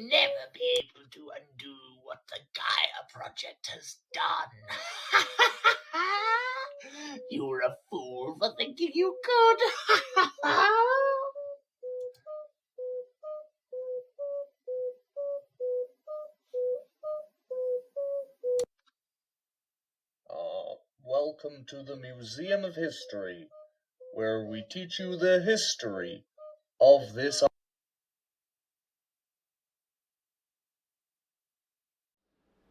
never be able to undo what the Gaia Project has done. You're a fool for thinking you could. Welcome to the Museum of History, where we teach you the history of this.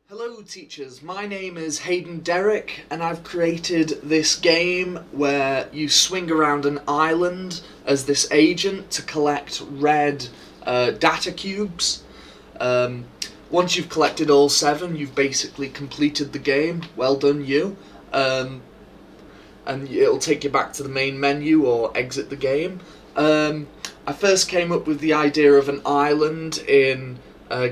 Hello teachers, my name is Haydon Derrick and I've created this game where you swing around an island as this agent to collect red data cubes. Once you've collected all 7, you've basically completed the game. Well done you. And it'll take you back to the main menu or exit the game. I first came up with the idea of an island in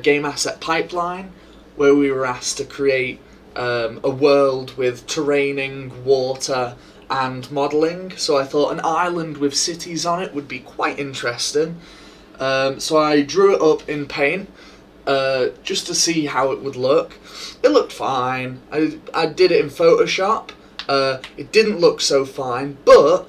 game asset Pipeline, where we were asked to create a world with terraining, water and modelling. So I thought an island with cities on it would be quite interesting. So I drew it up in Paint just to see how it would look. It looked fine. I did it in Photoshop. It didn't look so fine, but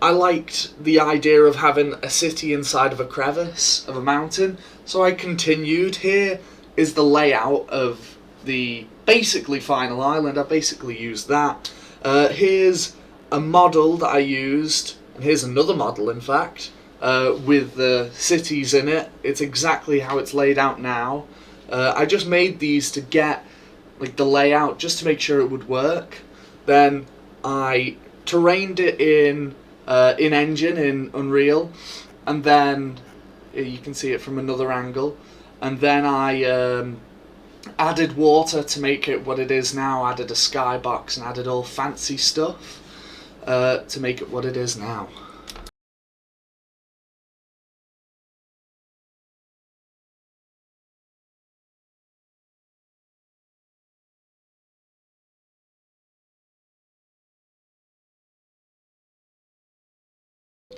I liked the idea of having a city inside of a crevice of a mountain, so I continued. Here is the layout of the basically final island. I basically used that. Here's a model that I used, and here's another model in fact, with the cities in it. It's exactly how it's laid out now. I just made these to get like the layout just to make sure it would work. Then I terrained it in Engine, in Unreal, and then you can see it from another angle. And then I added water to make it what it is now, added a skybox and added all fancy stuff to make it what it is now.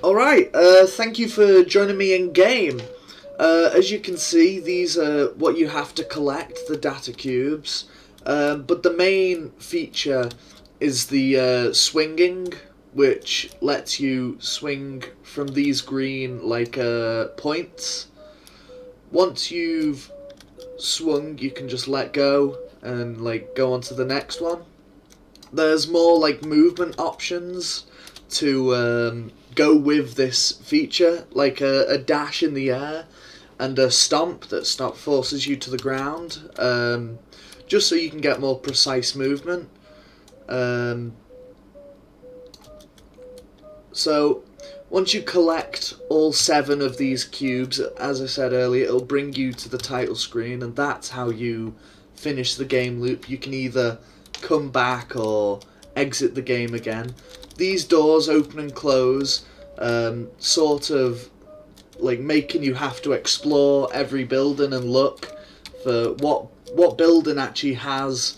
Alright, thank you for joining me in game. As you can see, these are what you have to collect, the data cubes. But the main feature is the swinging, which lets you swing from these green points. Once you've swung, you can just let go and go on to the next one. There's more movement options to go with this feature, like a dash in the air and a stomp that forces you to the ground, just so you can get more precise movement. So once you collect all 7 of these cubes, as I said earlier, it'll bring you to the title screen, and that's how you finish the game loop. You can either come back or exit the game again. These doors open and close, sort of making you have to explore every building and look for what building actually has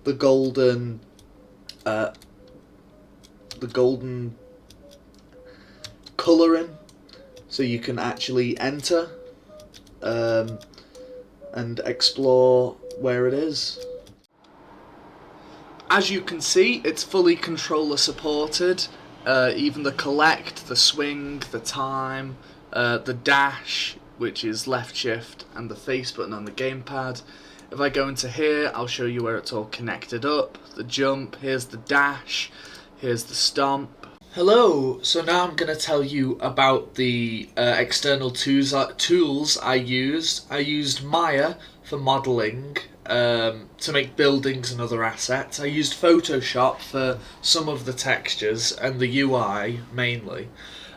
the golden colouring, so you can actually enter and explore where it is. As you can see, it's fully controller supported. Even the collect, the swing, the time, the dash, which is left shift, and the face button on the gamepad. If I go into here, I'll show you where it's all connected up. The jump, here's the dash, here's the stomp. Hello, so now I'm going to tell you about the external tools I used. I used Maya for modelling, to make buildings and other assets. I used Photoshop for some of the textures and the UI mainly.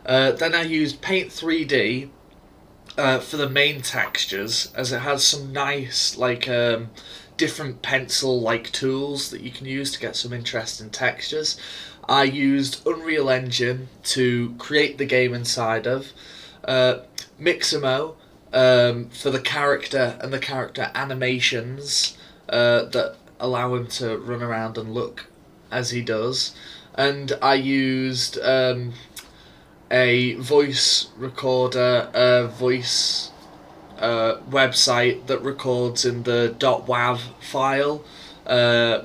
Then I used Paint 3D for the main textures, as it has some nice different pencil-like tools that you can use to get some interesting textures. I used Unreal Engine to create the game inside of, Mixamo for the character and the character animations that allow him to run around and look as he does. And I used a voice recorder, voice website that records in the .wav file,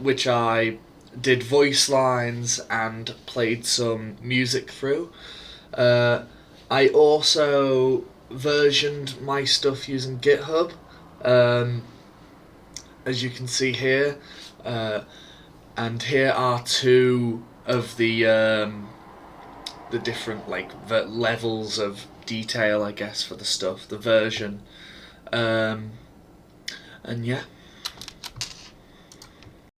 which I did voice lines and played some music through. I also versioned my stuff using GitHub, as you can see here, and here are two of the different levels of detail, I guess, for the stuff, the version, and yeah.